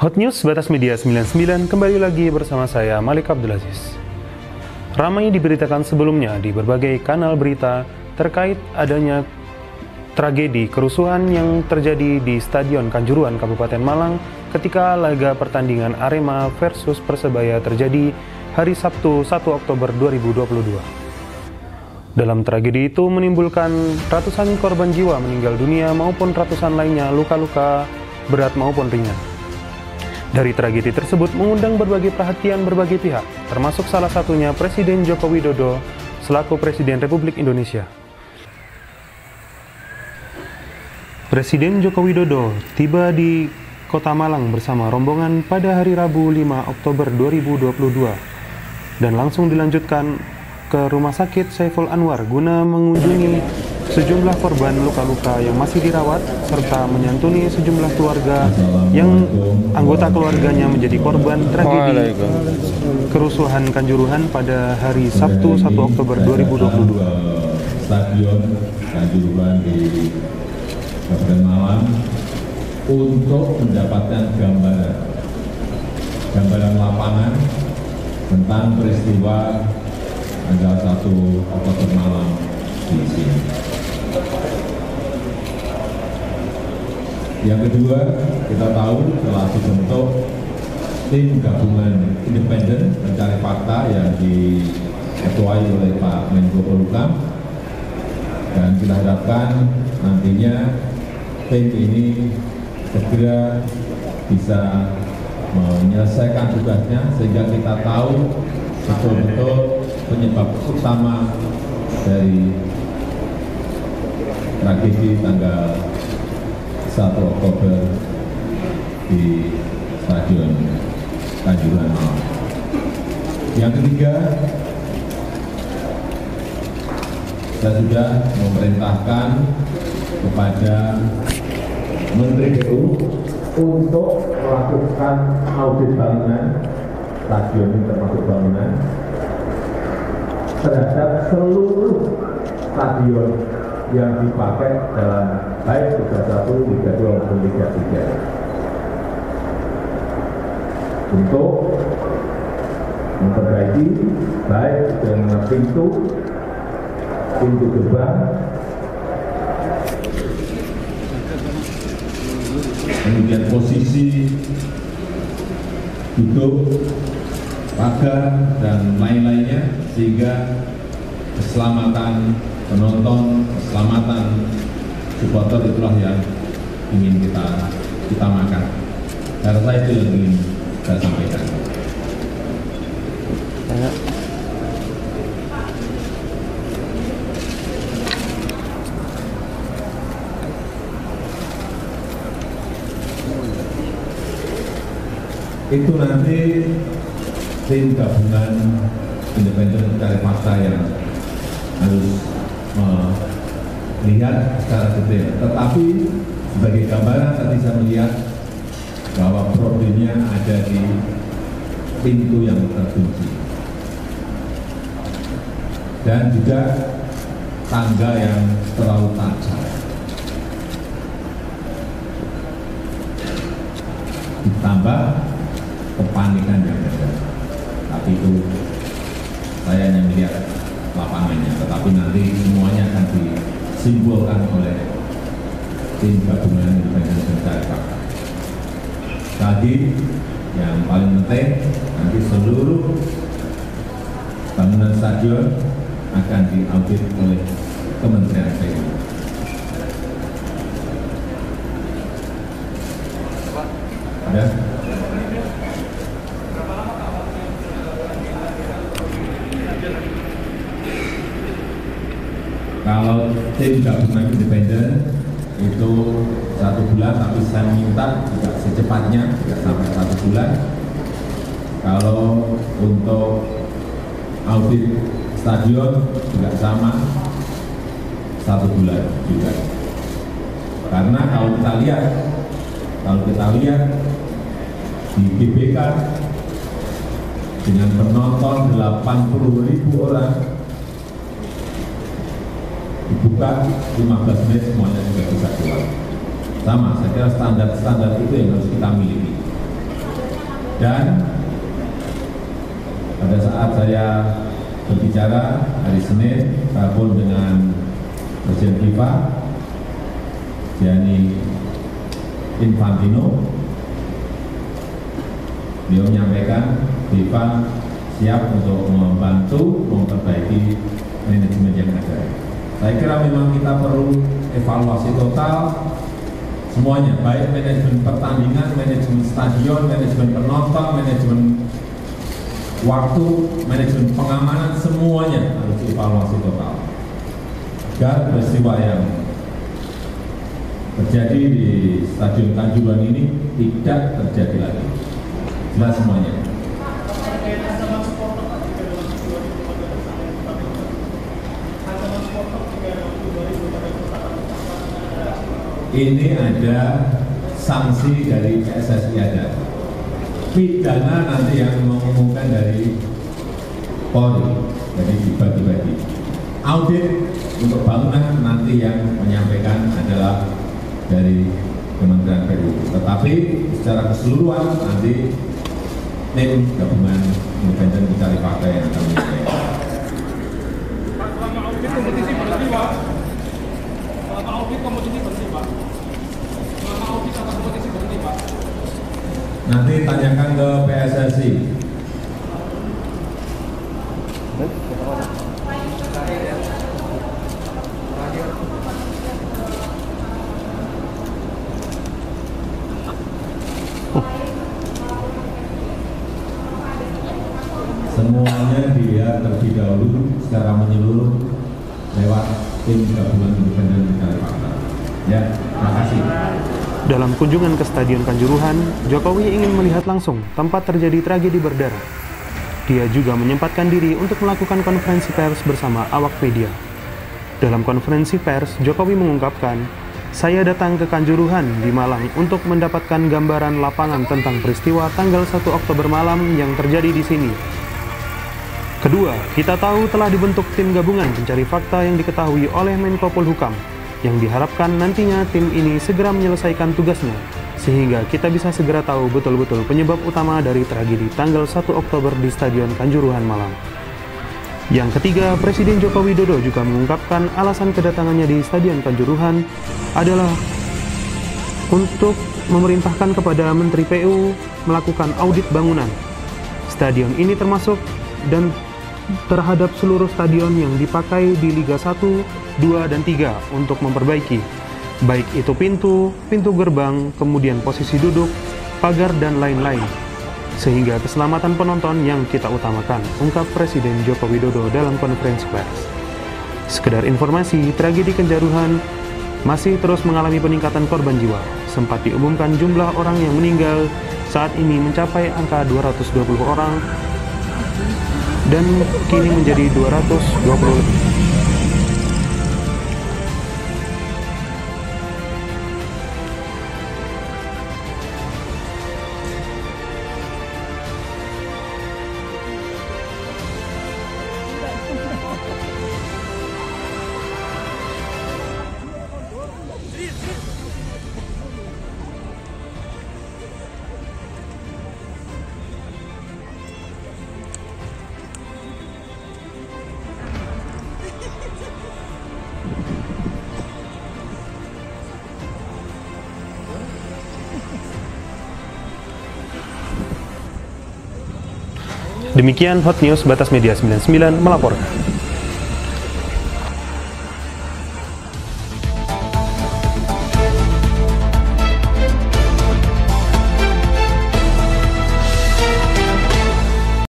Hot News Batas Media 99 kembali lagi bersama saya Malik Abdul Aziz. Ramai diberitakan sebelumnya di berbagai kanal berita terkait adanya tragedi kerusuhan yang terjadi di Stadion Kanjuruhan Kabupaten Malang ketika laga pertandingan Arema versus Persebaya terjadi hari Sabtu 1 Oktober 2022. Dalam tragedi itu menimbulkan ratusan korban jiwa meninggal dunia maupun ratusan lainnya luka-luka berat maupun ringan. Dari tragedi tersebut mengundang berbagai perhatian berbagai pihak, termasuk salah satunya Presiden Joko Widodo selaku Presiden Republik Indonesia. Presiden Joko Widodo tiba di Kota Malang bersama rombongan pada hari Rabu 5 Oktober 2022 dan langsung dilanjutkan ke Rumah Sakit Saiful Anwar guna mengunjungi sejumlah korban luka-luka yang masih dirawat serta menyantuni sejumlah keluarga yang anggota keluarganya menjadi korban tragedi kerusuhan Kanjuruhan pada hari Sabtu 1 Oktober 2022. Stadion Kanjuruhan di Kabupaten Malang untuk mendapatkan gambaran lapangan tentang peristiwa tanggal 1 Oktober malam di sini. Yang kedua, kita tahu telah dibentuk tim gabungan independen pencari fakta yang diketuai oleh Pak Menko Polhukam, dan kita harapkan nantinya tim ini segera bisa menyelesaikan tugasnya sehingga kita tahu betul-betul penyebab utama dari tragedi tanggal 1 Oktober di Stadion Kanjuruhan Malang. Yang ketiga, saya sudah memerintahkan kepada Menteri PU untuk melakukan audit bangunan stadion ini termasuk bangunan terhadap seluruh stadion yang dipakai dalam baik Liga 1, Liga 2 maupun Liga 3 untuk memperbaiki baik dengan pintu gerbang, kemudian posisi duduk, pagar, dan lain-lainnya sehingga keselamatan penonton, keselamatan supporter itulah yang ingin kita utamakan. Saya rasa itu yang ingin saya sampaikan. Itu nanti tim gabungan independen pencari fakta yang harus melihat secara detail. Tetapi sebagai gambaran tadi saya melihat bahwa problemnya ada di pintu yang terkunci dan juga tangga yang terlalu tajam. Ditambah kepanikan yang ada. Tapi itu saya hanya melihat lapangannya, tetapi nanti semuanya akan disimpulkan oleh tim gabungan independen pencari fakta. Tadi yang paling penting nanti seluruh bangunan stadion akan diaudit oleh Kementerian PU. Ada? Kalau tim gabungan independen itu 1 bulan, tapi saya minta juga secepatnya, tidak sampai 1 bulan. Kalau untuk audit stadion juga sama, 1 bulan juga. Karena kalau kita lihat di GBK dengan penonton 80.000 orang, dibuka 15 menit semuanya sudah bisa keluar. Sama, saya kira standar-standar itu yang harus kita miliki. Dan pada saat saya berbicara hari Senin, telepon dengan Presiden FIFA, Gianni Infantino, beliau menyampaikan FIFA siap untuk membantu memperbaiki manajemen yang ada. Saya kira memang kita perlu evaluasi total semuanya, baik manajemen pertandingan, manajemen stadion, manajemen penonton, manajemen waktu, manajemen pengamanan, semuanya harus dievaluasi total. Agar peristiwa yang terjadi di Stadion Kanjuruhan ini tidak terjadi lagi. Jelas semuanya. Ini ada sanksi dari PSSI ada. Pidana nanti yang mengumumkan dari Polri, jadi dibagi-bagi. Audit untuk bangunan nanti yang menyampaikan adalah dari Kementerian PU. Tetapi secara keseluruhan nanti tim gabungan independen mencari fakta yang akan menyampaikan. Selama audit kompetisi berhenti, Pak. Selama audit kompetisi berhenti, Pak. Selama audit atau kompetisi berhenti, Pak. Nanti tanyakan ke PSSI. Semuanya dilihat terlebih dahulu secara menyeluruh lewat tim gabungan independen mencari fakta. Ya, terima kasih. Dalam kunjungan ke Stadion Kanjuruhan, Jokowi ingin melihat langsung tempat terjadi tragedi berdarah. Dia juga menyempatkan diri untuk melakukan konferensi pers bersama awak media. Dalam konferensi pers, Jokowi mengungkapkan, "Saya datang ke Kanjuruhan di Malang untuk mendapatkan gambaran lapangan tentang peristiwa tanggal 1 Oktober malam yang terjadi di sini. Kedua, kita tahu telah dibentuk tim gabungan pencari fakta yang diketahui oleh Menko Polhukam, yang diharapkan nantinya tim ini segera menyelesaikan tugasnya, sehingga kita bisa segera tahu betul-betul penyebab utama dari tragedi tanggal 1 Oktober di Stadion Kanjuruhan Malang." Yang ketiga, Presiden Joko Widodo juga mengungkapkan alasan kedatangannya di Stadion Kanjuruhan adalah untuk memerintahkan kepada Menteri PU melakukan audit bangunan. Stadion ini termasuk dan terhadap seluruh stadion yang dipakai di Liga 1, 2, dan 3 untuk memperbaiki, baik itu pintu gerbang, kemudian posisi duduk, pagar, dan lain-lain, sehingga keselamatan penonton yang kita utamakan, ungkap Presiden Joko Widodo dalam konferensi pers. Sekedar informasi, tragedi Kanjuruhan masih terus mengalami peningkatan korban jiwa. Sempat diumumkan jumlah orang yang meninggal saat ini mencapai angka 220 orang, dan kini menjadi 220 lebih. Demikian Hot News Batas Media 99 melaporkan.